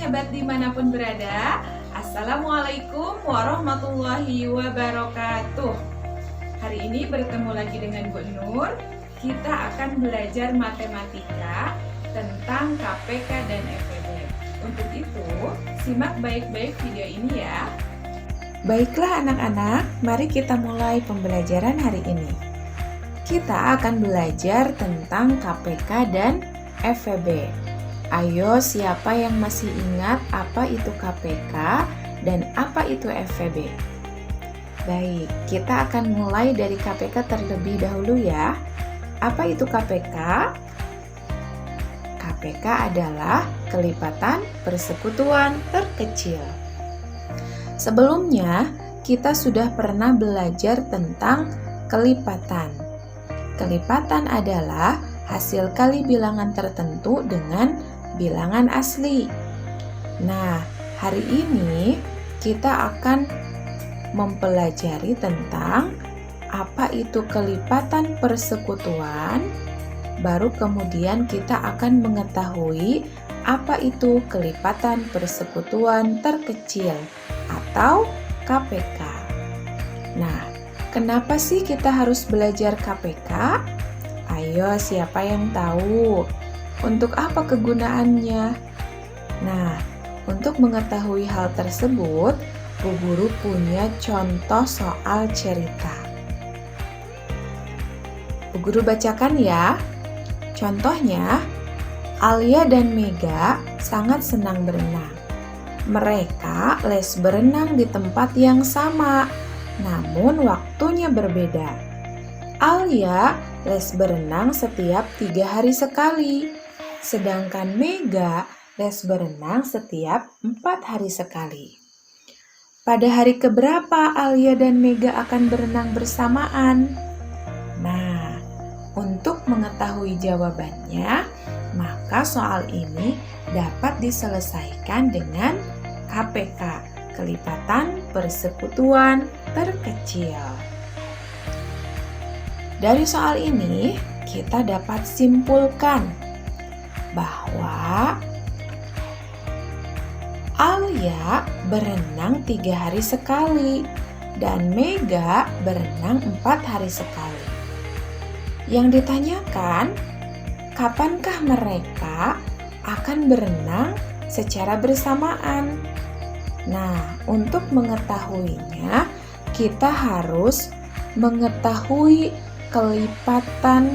hebat dimanapun berada. Assalamualaikum warahmatullahi wabarakatuh. Hari ini bertemu lagi dengan Bu Nur. Kita akan belajar matematika tentang KPK dan FEB. Untuk itu, simak baik-baik video ini ya. Baiklah anak-anak, mari kita mulai pembelajaran hari ini. Kita akan belajar tentang KPK dan FEB. Ayo, siapa yang masih ingat apa itu KPK dan apa itu FEB? Baik, kita akan mulai dari KPK terlebih dahulu ya. Apa itu KPK? KPK adalah kelipatan persekutuan terkecil. Sebelumnya, kita sudah pernah belajar tentang kelipatan. Kelipatan adalah hasil kali bilangan tertentu dengan bilangan asli. Nah, hari ini kita akan mempelajari tentang apa itu kelipatan persekutuan. Baru kemudian kita akan mengetahui apa itu kelipatan persekutuan terkecil atau KPK. Nah, kenapa sih kita harus belajar KPK? Ayo, siapa yang tahu? Untuk apa kegunaannya? Nah, untuk mengetahui hal tersebut, Bu Guru punya contoh soal cerita. Bu Guru bacakan ya. Contohnya, Alia dan Mega sangat senang berenang. Mereka les berenang di tempat yang sama, namun waktunya berbeda. Alia les berenang setiap 3 hari sekali, sedangkan Mega les berenang setiap 4 hari sekali. Pada hari keberapa Alia dan Mega akan berenang bersamaan? Nah, untuk mengetahui jawabannya, maka soal ini dapat diselesaikan dengan KPK, kelipatan persekutuan terkecil. Dari soal ini, kita dapat simpulkan bahwa Alia berenang 3 hari sekali dan Mega berenang 4 hari sekali. Yang ditanyakan, kapankah mereka akan berenang secara bersamaan? Nah, untuk mengetahuinya, kita harus mengetahui kelipatan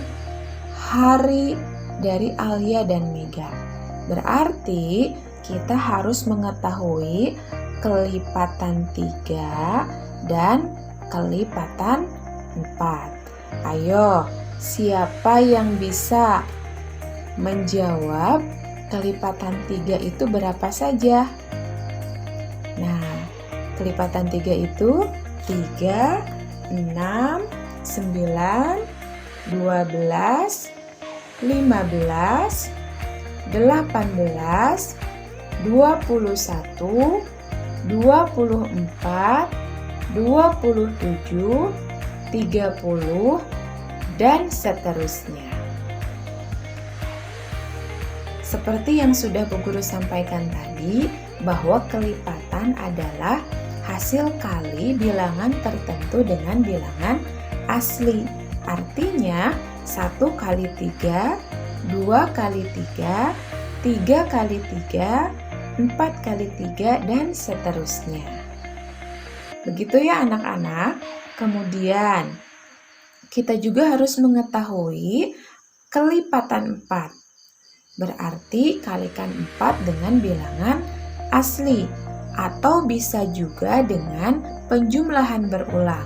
hari dari Alia dan Mega. Berarti kita harus mengetahui kelipatan 3 dan kelipatan 4. Ayo, siapa yang bisa menjawab kelipatan 3 itu berapa saja? Nah, kelipatan 3 itu 3, 6, 9, 12, 15, 18, 21, 24, 27, 30, dan seterusnya. Seperti yang sudah Bu Guru sampaikan tadi, bahwa kelipatan adalah hasil kali bilangan tertentu dengan bilangan asli. Artinya 1 kali 3, 2 kali 3, 3 kali 3, 4 kali 3, dan seterusnya. Begitu ya anak-anak. Kemudian kita juga harus mengetahui kelipatan 4. Berarti kalikan 4 dengan bilangan asli, atau bisa juga dengan penjumlahan berulang.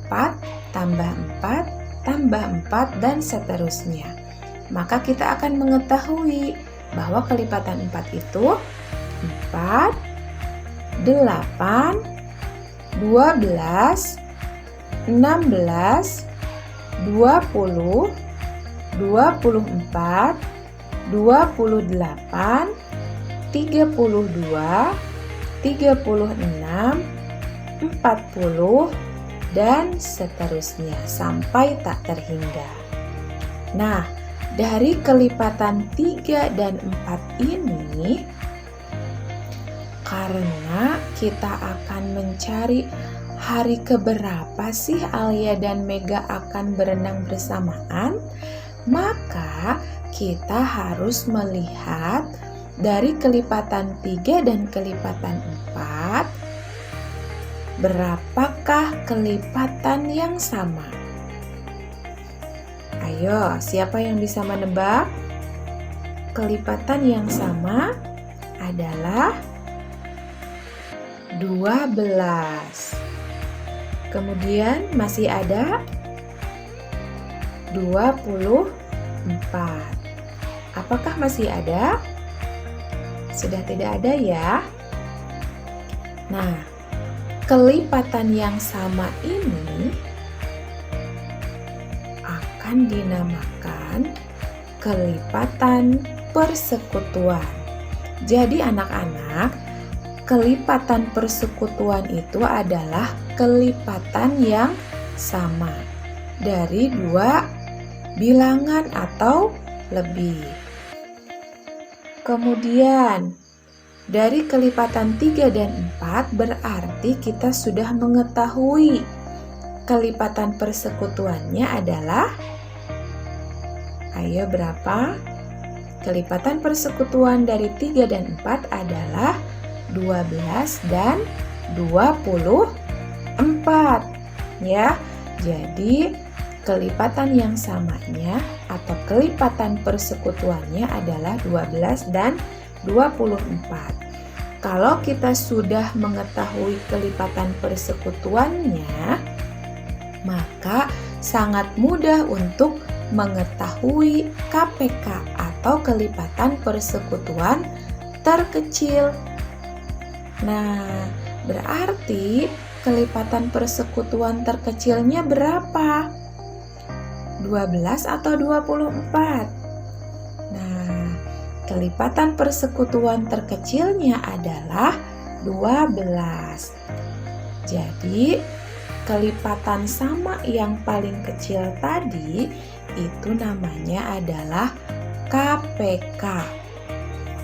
4 tambah 4 tambah 4 dan seterusnya. Maka kita akan mengetahui bahwa kelipatan 4 itu 4, 8, 12, 16, 20, 24, 28, 32, 36, 40, dan seterusnya sampai tak terhingga. Nah, dari kelipatan 3 dan 4 ini Karena kita akan mencari hari keberapa sih Alia dan Mega akan berenang bersamaan, maka kita harus melihat dari kelipatan 3 dan kelipatan 4, berapakah kelipatan yang sama? Ayo, siapa yang bisa menebak? Kelipatan yang sama adalah 12. Kemudian masih ada 24. Apakah masih ada? Sudah tidak ada ya? Nah, kelipatan yang sama ini akan dinamakan kelipatan persekutuan. Jadi anak-anak, kelipatan persekutuan itu adalah kelipatan yang sama dari 2 bilangan atau lebih. Kemudian dari kelipatan 3 dan 4 berarti kita sudah mengetahui kelipatan persekutuannya adalah, ayo berapa? Kelipatan persekutuan dari 3 dan 4 adalah 12 dan 24 ya. Jadi kelipatan yang samanya atau kelipatan persekutuannya adalah 12 dan 24. Kalau kita sudah mengetahui kelipatan persekutuannya, maka sangat mudah untuk mengetahui KPK atau kelipatan persekutuan terkecil. Nah, berarti kelipatan persekutuan terkecilnya berapa? 12 atau 24? Nah, kelipatan persekutuan terkecilnya adalah 12. Jadi, kelipatan sama yang paling kecil tadi itu namanya adalah KPK.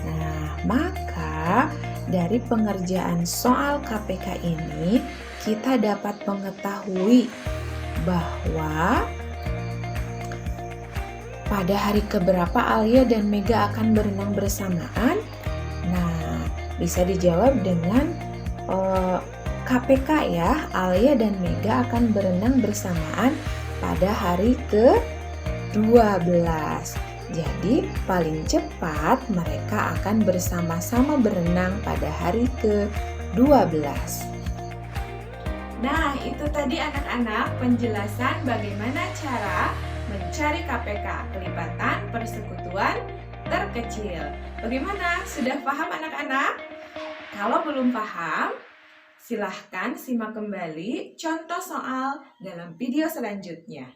Nah, maka dari pengerjaan soal KPK ini kita dapat mengetahui bahwa pada hari keberapa Alia dan Mega akan berenang bersamaan? Nah, bisa dijawab dengan KPK ya. Alia dan Mega akan berenang bersamaan pada hari ke-12. Jadi, paling cepat mereka akan bersama-sama berenang pada hari ke-12. Nah, itu tadi anak-anak penjelasan bagaimana cara mencari KPK, kelipatan persekutuan terkecil. Bagaimana? Sudah paham anak-anak? Kalau belum paham, silahkan simak kembali contoh soal dalam video selanjutnya.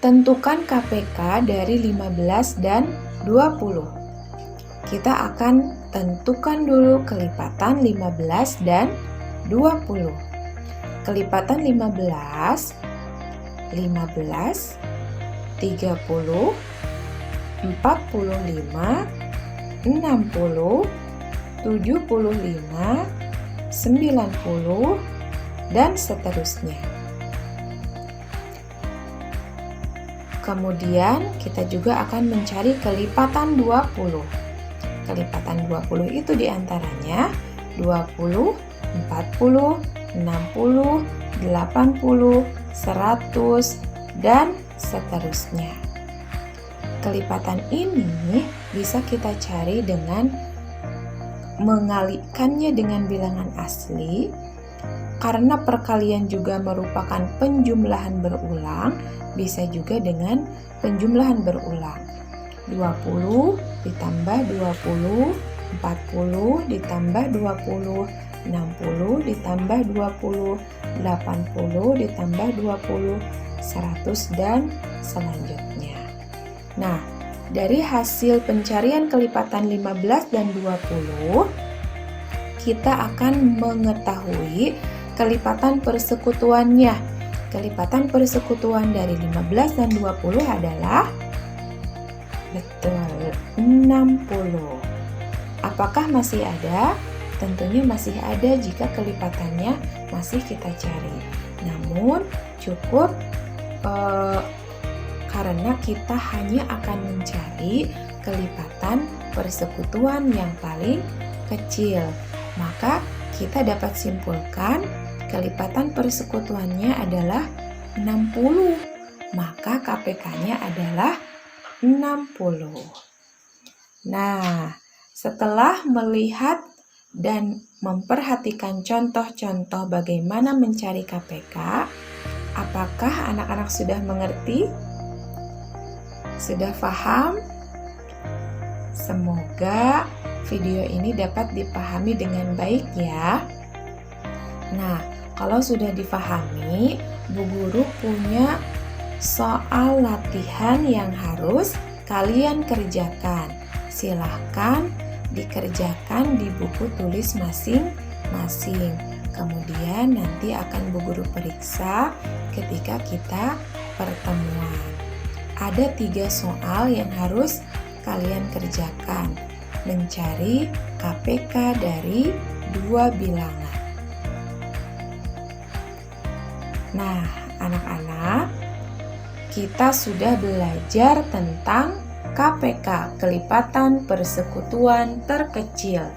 Tentukan KPK dari 15 dan 20. Kita akan tentukan dulu kelipatan 15 dan 20. Kelipatan 15, 30, 45, 60, 75, 90, dan seterusnya. Kemudian kita juga akan mencari kelipatan 20. Kelipatan 20 itu diantaranya 20, 40, 60, 80, 100, dan seterusnya. Kelipatan ini bisa kita cari dengan mengalikkannya dengan bilangan asli. Karena perkalian juga merupakan penjumlahan berulang, bisa juga dengan penjumlahan berulang. 20 ditambah 20, 40 ditambah 20, 60 ditambah 20, 80 ditambah 20, 100 dan selanjutnya. Nah, dari hasil pencarian kelipatan 15 dan 20, kita akan mengetahui kelipatan persekutuannya. Kelipatan persekutuan dari 15 dan 20 adalah betul 60. Apakah masih ada? tentunya masih ada jika kelipatannya masih kita cari. Namun cukup karena kita hanya akan mencari kelipatan persekutuan yang paling kecil. Maka kita dapat simpulkan kelipatan persekutuannya adalah 60. Maka KPK-nya adalah 60. Nah, setelah melihat dan memperhatikan contoh-contoh bagaimana mencari KPK, apakah anak-anak sudah mengerti? Sudah paham? Semoga video ini dapat dipahami dengan baik ya. Nah, kalau sudah dipahami, Bu Guru punya soal latihan yang harus kalian kerjakan. Silahkan dikerjakan di buku tulis masing-masing. Kemudian nanti akan Bu Guru periksa ketika kita pertemuan. Ada 3 soal yang harus kalian kerjakan. Mencari KPK dari 2 bilangan. Nah, anak-anak, kita sudah belajar tentang KPK, kelipatan persekutuan terkecil.